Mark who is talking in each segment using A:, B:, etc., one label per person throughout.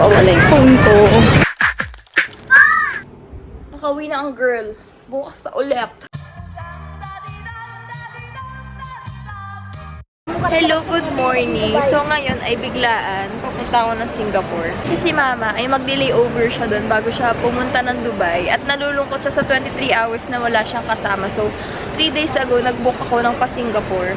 A: nakawala yung phone ko. Nakauwi na ang girl. Bukas sa ulit. Hello, good morning. So ngayon ay biglaan, pupunta ako ng Singapore. Kasi si Mama ay mag-delay over siya doon bago siya pumunta ng Dubai. At nalulungkot siya sa 23 hours na wala siyang kasama. So 3 days ago, nag-book ako ng pa-Singapore.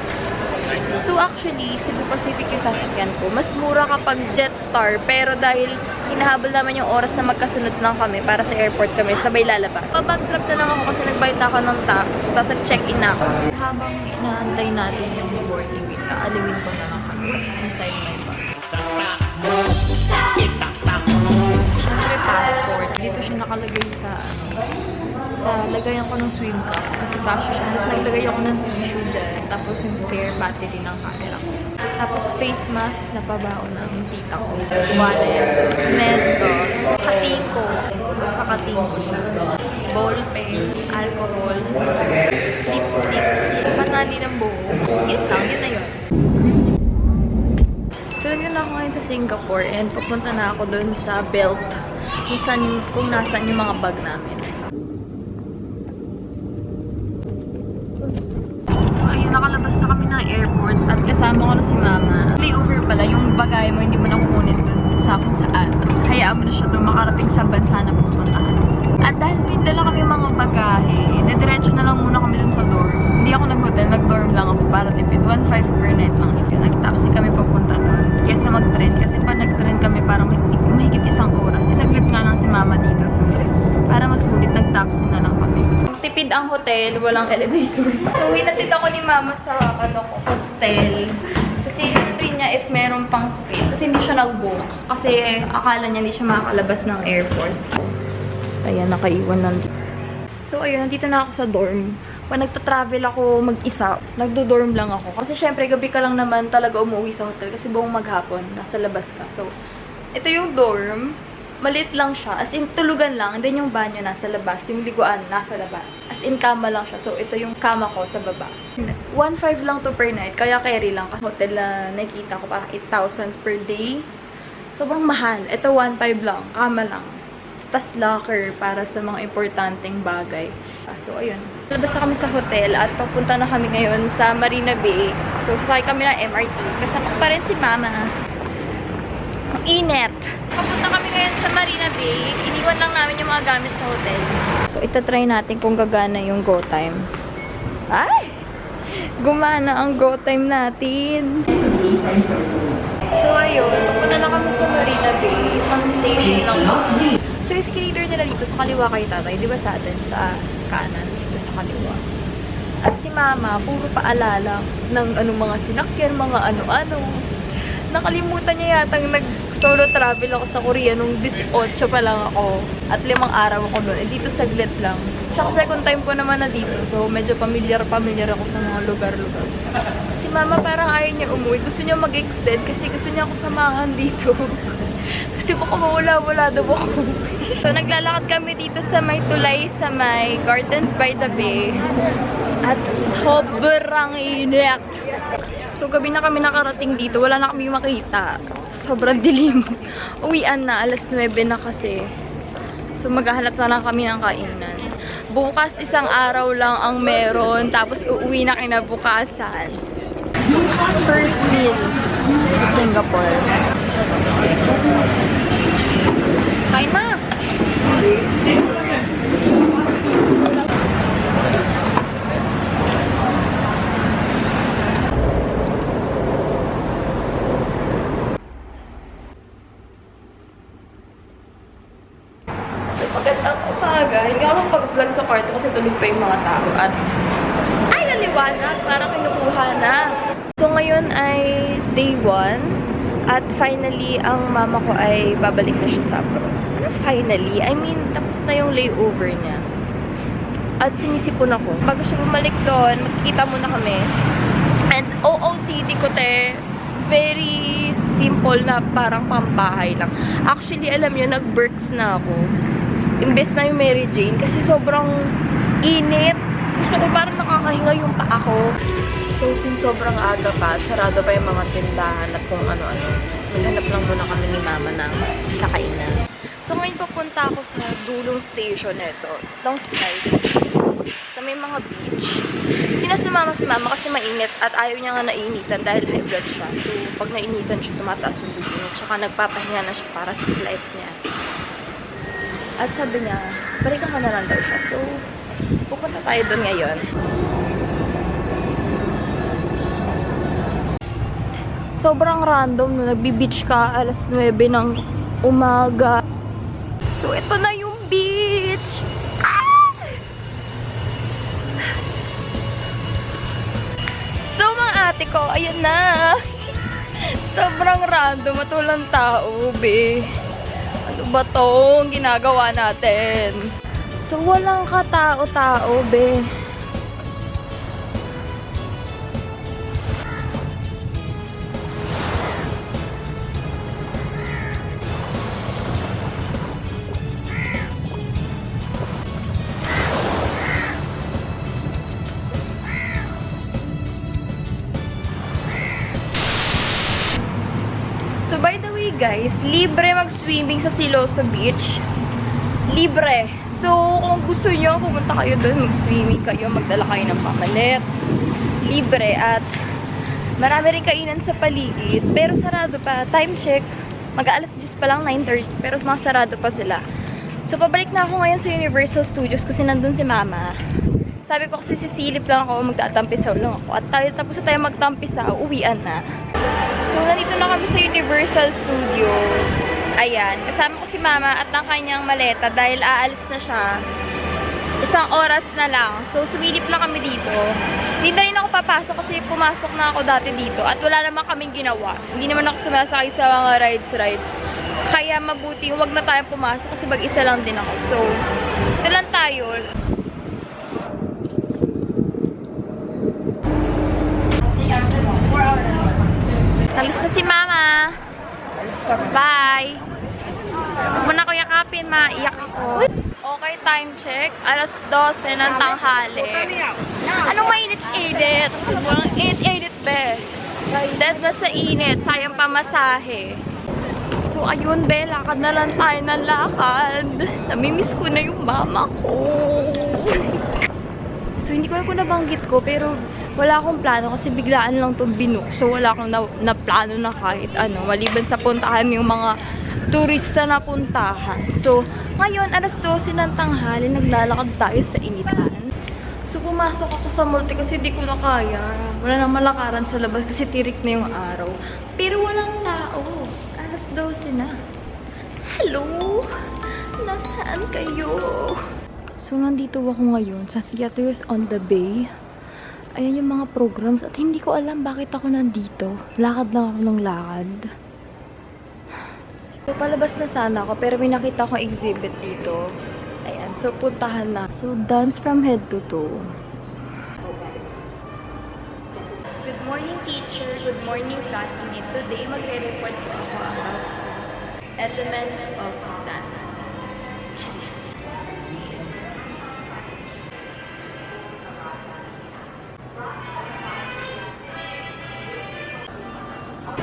A: So actually, Cebu Pacific yung sasakyan ko. Mas mura kapag Jetstar, pero dahil hinahabol naman yung oras na magkasunod lang kami para sa airport kami, sabay lalabas. Pabag-trap na lang ako kasi nagbayad na ako ng tax, tapos nag-check-in na ako. Habang inaantay natin yung boarding gate, aalawin ko na lang kami what's inside my bag. Siyempre passport, dito siya nakalagay sa lagayan ko ng swim cup kasi kasya siya. Tapos naglagay ako ng tissue dyan. Tapos yung spare battery ng camera ko. Tapos face mask na pabao ng tita ko. Wallet, mentos, katingko. Sa katingko siya. Ballpen, alcohol, lipstick, panali ng buhok. Yun lang, yun na yun. So, yun ako ngayon sa Singapore and pupunta na ako doon sa belt kung nasan yung mga bag namin. Nakalabas na kami ng airport at kasama ko na si Mama. Layover pala, yung bagay mo hindi mo na kukunin dun sa kung saan. Hayaan mo na siya doon makarating sa bansa na pupuntahan. At dahil may dala kami mga bagahe, dediretso na lang muna kami dun sa dorm. Hindi ako nag-hotel, nag-dorm lang ako para tipid. 1.5 per night lang. Nag-taxi kami papunta doon. Kesa mag-train. Kasi pag nag-train kami parang mahigit isang oras. Isang clip nga lang si Mama dito. So, para masulit, nag-taxi na lang kami. Tipid ang hotel, walang elevator. So, hinatid ako ni Mama sa hostel. Kasi rin niya if meron pang space. Kasi hindi siya nag-book. Kasi akala niya hindi siya makakalabas ng airport. Ayan, nakaiwan lang. So, ayun, nandito na ako sa dorm. Pag nagta-travel ako mag-isa, nagdo-dorm lang ako. Kasi syempre, gabi ka lang naman talaga umuwi sa hotel. Kasi buong maghapon, nasa labas ka. So, ito yung dorm. Maliit lang siya. As in, tulugan lang. And then yung banyo nasa labas. Yung liguan nasa labas. As in, kama lang siya. So, ito yung kama ko sa baba. 1.5 lang to per night. Kaya carry lang. Kasi hotel na nakikita ko parang 8,000 per day. Sobrang mahal. Ito 1.5 lang. Kama lang. Tas locker para sa mga importanteng bagay. So, ayun. Labas na kami sa hotel at papunta na kami ngayon sa Marina Bay. So, sakay kami ng MRT. Kasama pa rin si Mama. Ang init. Papunta kami ngayon sa Marina Bay. Iniwan lang namin yung mga gamit sa hotel. So, itatry natin kung gagana yung go time. Ay! Gumana ang go time natin. So, ayun. Papunta na kami sa Marina Bay. Isang station lang. So, escalator nila dito sa kaliwa kay tatay. Di ba sa atin? Sa kanan. Dito sa kaliwa. At si Mama, puro paalala ng anong mga sinakyan, mga ano-ano. Nakalimutan niya yatang nag-solo travel ako sa Korea nung 18 pa lang ako. At 5 araw ako doon. Dito saglit lang. Tsaka second time ko naman na dito. So, medyo familiar ako sa mga lugar-lugar. Si Mama parang ayaw niya umuwi. Gusto niya mag-extend kasi gusto niya ako samahan dito. Kasi baka mawala-wala daw ako. So, naglalakad kami dito sa may tulay, sa may Gardens by the Bay. At sobrang init. So, gabi na kami nakarating dito. Wala na kami makita. Sobrang dilim. Uwian na. Alas 9 na kasi. So, maghahanap na lang kami ng kainan. Bukas, isang araw lang ang meron. Tapos, uuwi na kinabukasan. First meal sa Singapore. Kain na! Magandang umaga. Hindi ako pag-vlog sa kwarto kasi tulog pa yung mga tao. At, ay, naliwanag. Parang kinukuha na. So, ngayon ay day 1. At finally, ang mama ko ay babalik na siya sa abroad. Ano finally? I mean, tapos na yung layover niya. At sinisipon ako. Bago siya bumalik doon, magkikita muna kami. And OOTD ko very simple na parang pambahay lang. Actually, alam nyo, nag-Berks na ako. Imbes na yung Mary Jane kasi sobrang init. Gusto ko parang nakakahinga yung paa ko. So, since sobrang aga pa, sarado pa yung mga tindahan at kung ano-ano. Maghanap lang muna kami ni Mama ng kakainan. So ngayon papunta ako sa dulong station nito. Long slide. Sa may mga beach. Hindi na sumama si Mama kasi mainit at ayaw niya nga nainitan dahil high blood siya. So pag nainitan siya, tumataas yung dugo niya. Tsaka nagpapahinga na siya para sa flight niya. At sabi niya, balikan ka na lang daw siya. So pupunta tayo doon ngayon. Sobrang random no, nagbi-beach ka alas 9 ng umaga. So, ito na yung beach! Ah! So, mga ate ko, ayan na! Sobrang random at walang tao, be. Ano ba tong ginagawa natin? So, walang katao-tao, be. So, by the way guys, libre mag-swimming sa Siloso Beach. Libre. So, kung gusto nyo, pumunta kayo doon, mag-swimming kayo, magdala kayo ng pamalit. Libre. At marami rin kainan sa paligid. Pero sarado pa. Time check. Mag-aalas 10 pa lang, 9:30. Pero mga sarado pa sila. So, pabalik na ako ngayon sa Universal Studios kasi nandun si Mama. Sabi ko kasi sisilip lang ako, magtatampisaw lang ako. At tapos na tayo magtampisaw, uwian na. So, nandito na kami sa Universal Studios. Ayan. Kasama ko si Mama at ang kanyang maleta dahil aalis na siya. Isang oras na lang. So, sumilip lang kami dito. Hindi na rin ako papasok kasi pumasok na ako dati dito. At wala naman kaming ginawa. Hindi naman ako sumasakay sa mga rides. Kaya mabuti, huwag na tayong pumasok kasi mag-isa lang din ako. So, ito lang tayo. Talis na si Mama. Bye. Huwag mo na ko yakapin, maiyak ako. Okay, time check. Alas 12 ng tanghali. Anong mainit-init? Walang init-init, be. Dead na sa init. Sayang pamasahe. So, ayun, be. Lakad na lang tayo ng lakad. Namimiss ko na yung mama ko. So, hindi ko na kung nabanggit ko, pero wala akong plano kasi biglaan lang itong binook. So, wala akong na plano na kahit ano. Maliban sa puntahan yung mga turista na puntahan. So, ngayon, alas 12 ng tanghali, naglalakad tayo sa initan. So, pumasok ako sa multi kasi di ko na kaya. Wala nang malakaran sa labas kasi tirik na yung araw. Pero walang tao. Alas 12 na. Hello? Nasaan kayo? So, nandito ako ngayon sa Theaters on the Bay. Ayan yung mga programs at hindi ko alam bakit ako nandito. Lakad lang ako ng lakad. So, palabas na sana ako pero may nakita akong exhibit dito. Ayan, so puntahan na. So, dance from head to toe. Good morning, teacher. Good morning, classmate. Today, magre-report po ako about elements of dance. Cheers.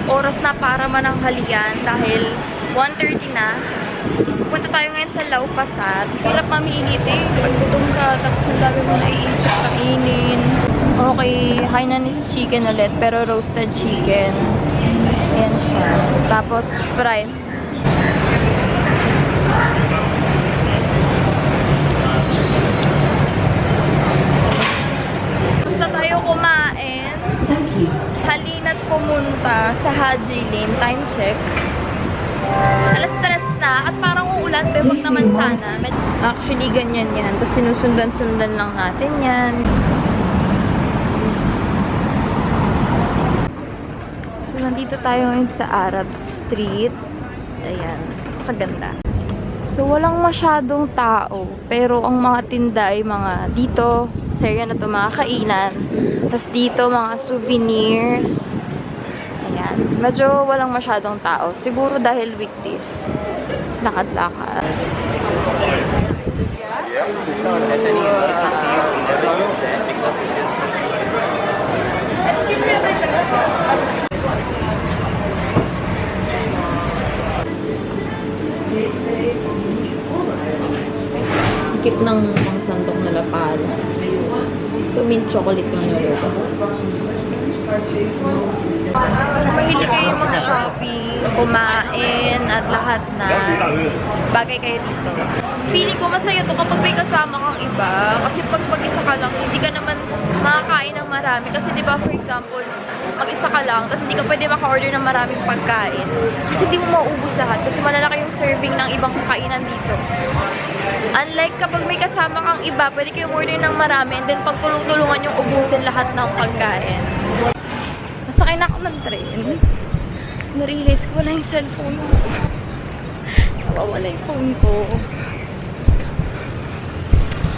A: Oras na para mananghalian dahil 1:30 na. Punta tayo ngayon sa Lau-Pasat. Hirap mamili eh. Pag gutom ka, tapos ang dami mo naiisip kainin. Okay, Hainanese chicken ulit, pero roasted chicken. Ayan siya. Tapos Sprite. Basta tayo kumain. Halina't pumunta sa Haji Lane. Time check. Alas 3 na at parang uulan pero wag naman sana. Actually, ganyan yan. Tapos sinusundan-sundan lang natin yan. So, nandito tayo ngayon sa Arab Street. Ayan. Kaganda. So, walang masyadong tao. Pero ang mga tinda ay mga dito. So, yan na ito, mga kainan. Tapos dito, mga souvenirs. Ayan. Medyo walang masyadong tao. Siguro dahil weekdays. Lakad-lakad. skip ng mga sandok na lapala. So, mint chocolate yung nilito ko. So, kung mahilig kayo mag-shopping, kumain, at lahat na bagay kayo dito. Feeling ko masaya to kapag may kasama kang iba. Kasi pag mag-isa ka lang, hindi ka naman makakain ng marami. Kasi diba, for example, mag-isa ka lang, tapos hindi ka pwede maka-order ng maraming pagkain. Kasi hindi mo mauubos lahat. Kasi malalaki yung serving ng ibang kainan dito. Unlike kapag may kasama kang iba, pwede kayong order ng marami, and then pagtulong-tulungan yung ubusin lahat ng pagkain. Nasakay na ako ng train. Na-realize ko wala yung cellphone ko. Nawawala yung phone ko.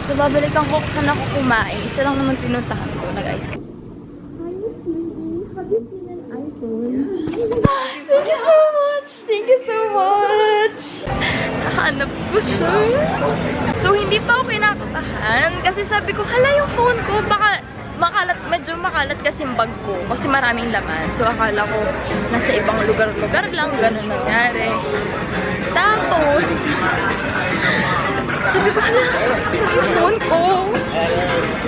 A: So, babalikan ko kung saan ako kumain. Isa lang naman pinuntahan ko. Nag-ice cream. Hi, excuse me. Have you seen an iPhone? Thank you so much! Thank you so much! Nahanap ko siya. So, hindi pa ako kinakatahan. Kasi sabi ko, hala yung phone ko. Baka makalat, medyo makalat kasi yung bag ko. Kasi maraming laman. So, akala ko nasa ibang lugar-lugar lang. Ganun nangyari. Tapos, sabi ko, hala, yung phone ko.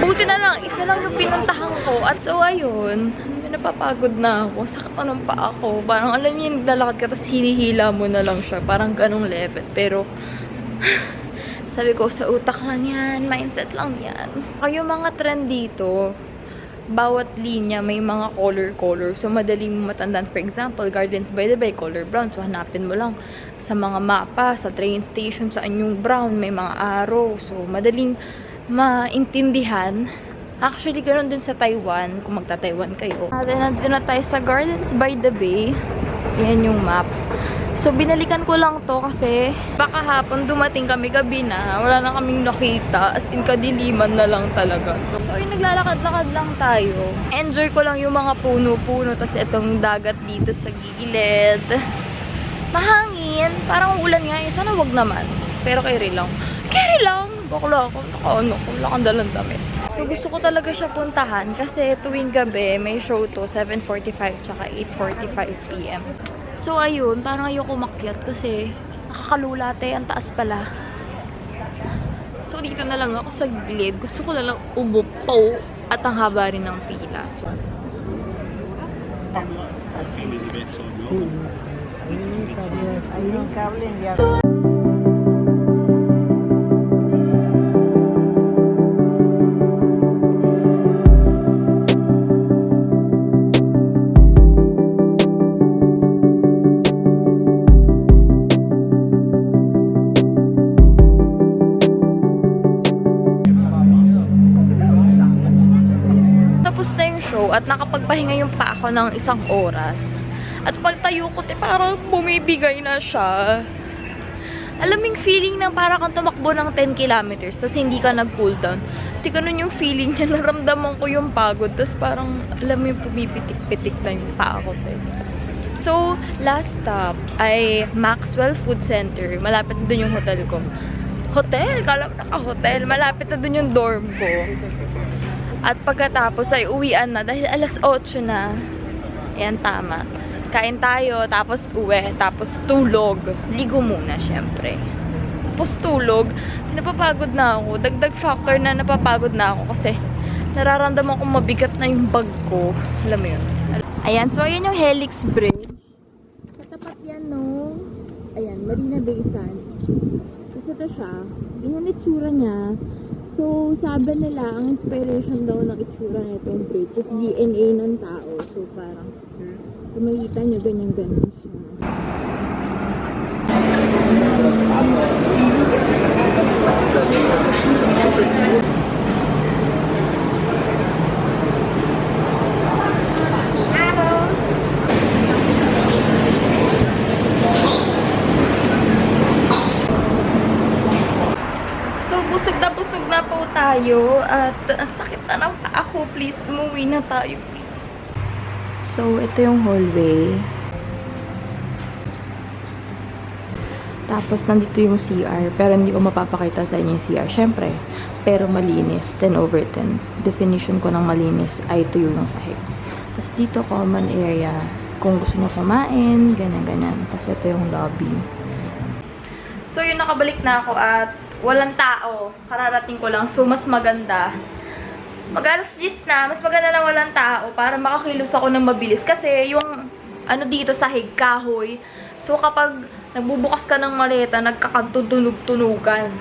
A: Buti na lang, isa lang yung pinuntahan ko. At so, ayun, napapagod na ako. Sakit pa ng paa ko. Parang, alam niyo, naglalakad ka, tapos hinihila mo na lang siya. Parang ganong level. Pero, sabi ko, sa utak lang yan. Mindset lang yan. Yung mga trend dito, bawat linya may mga color. So, madaling mo matandaan. For example, Gardens by the Bay, color brown. So, hanapin mo lang sa mga mapa, sa train station, saan yung brown, may mga arrow. So, madaling maintindihan. Actually, ganoon din sa Taiwan, kung magta-Taiwan kayo. Nandito na tayo sa Gardens by the Bay. Yan yung map. So, binalikan ko lang to kasi baka hapon dumating kami gabi na. Wala na kaming nakita. As in, kadiliman na lang talaga. So yung naglalakad-lakad lang tayo. Enjoy ko lang yung mga puno-puno. Tapos itong dagat dito sa gilid. Mahangin. Parang ulan nga. Sana wag naman. Pero carry lang. Carry lang! Bakla ako. Wala kang dalang damit. So gusto ko talaga siya puntahan. Kasi tuwing gabi may show to. 7:45 tsaka 8:45 PM. So, ayun, parang ayoko makyat kasi nakakalulate, ang taas pala. So, dito na lang ako sa gilid. Gusto ko na lang umupo at ang haba rin ng pila. So, at nakapagpahinga yung pa ako ng 1 oras. At pagtayo ko, parang bumibigay na siya. Alam mo yung feeling na parang kang tumakbo ng 10 kilometers tapos hindi ka nag-cool down. Ganun yung feeling niya. Naramdaman ko yung pagod. Tapos parang, alam mo yung pumipitik-pitik na yung pa ako. So, last stop ay Maxwell Food Center. Malapit na dun yung hotel ko. Hotel? Kala mo naka-hotel. Malapit na dun yung dorm ko. At pagkatapos ay uwian na dahil alas 8 na. Ayan, tama. Kain tayo, tapos uwi, tapos tulog. Ligo muna, syempre. Tapos tulog. Napapagod na ako. Dagdag factor na napapagod na ako kasi nararamdaman kong mabigat na yung bag ko. Alam mo yun. Ayan, so ayan yung Helix Bridge. Katapat yan, no? Ayan, Marina Bay Sands. Kasi ito siya. Yan yung itsura niya. So, sabi nila, ang inspiration daw ng itsura na itong bridge is DNA ng tao. So, parang, kung makikita nyo, ganyan-ganyan siya. Busog na po tayo at ang sakit na ng paa ko. Please, umuwi na tayo, please. So, ito yung hallway. Tapos, nandito yung CR. Pero hindi ko mapapakita sa inyo yung CR. Syempre, pero malinis. 10/10. Definition ko ng malinis ay tuyo ng sahig. Tapos, dito common area. Kung gusto nyo kumain, ganyan-ganyan. Tapos, ito yung lobby. So, yun, nakabalik na ako at walang tao. Kararating ko lang. So, mas maganda. Mag-alas 10 na. Mas maganda na walang tao para makakilos ako ng mabilis. Kasi yung ano dito sa kahoy. So, kapag nagbubukas ka ng maleta, nagkakatunog-tunugan.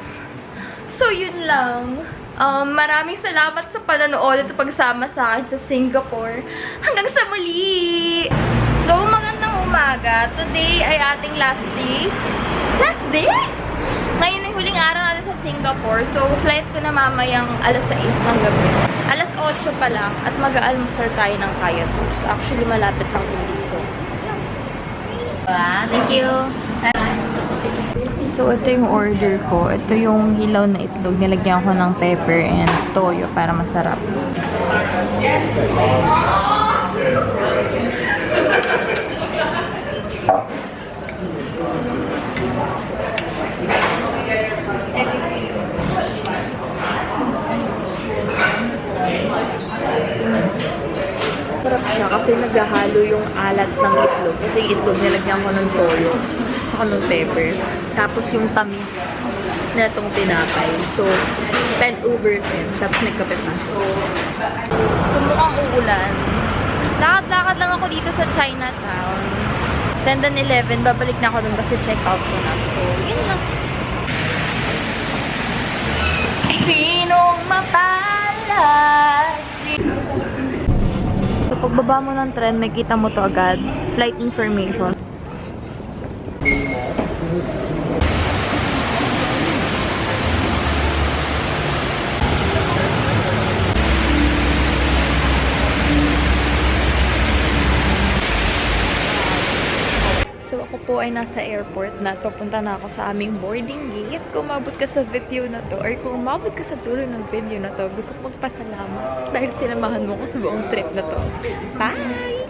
A: So, yun lang. Maraming salamat sa panonood at pagsama sa akin sa Singapore. Hanggang sa muli! So, magandang umaga. Today ay ating last day. Last day? Ngayon ay huling araw natin sa Singapore. So, flight ko na mamayang alas 6 ng gabi. Alas 8 pala at mag-aalmusal tayo ng Kaya Toast. Actually, malapit lang dito. Thank you! So, ito yung order ko. Ito yung hilaw na itlog. Nilagyan ko ng pepper and toyo para masarap. Sarap siya kasi naghahalo yung alat ng itlog. Kasi yung itlog nilagyan ko ng toyo. Saka ng pepper. Tapos yung tamis na itong tinapay. So, 10/10. Tapos may kape pa. So, mukhang uulan. Lakad-lakad lang ako dito sa Chinatown. 10-11. Babalik na ako dun kasi check out ko na. So, yun lang. Sinong mapalad? So, pagbaba mo ng tren, may kita mo to agad. Flight information. So, ako po ay nasa airport na. Papunta na ako sa aming boarding gate. Kung umabot ka sa video na to, or kung umabot ka sa dulo ng video na to, gusto ko magpasalamat dahil sinamahan mo ko sa buong trip na to. Bye!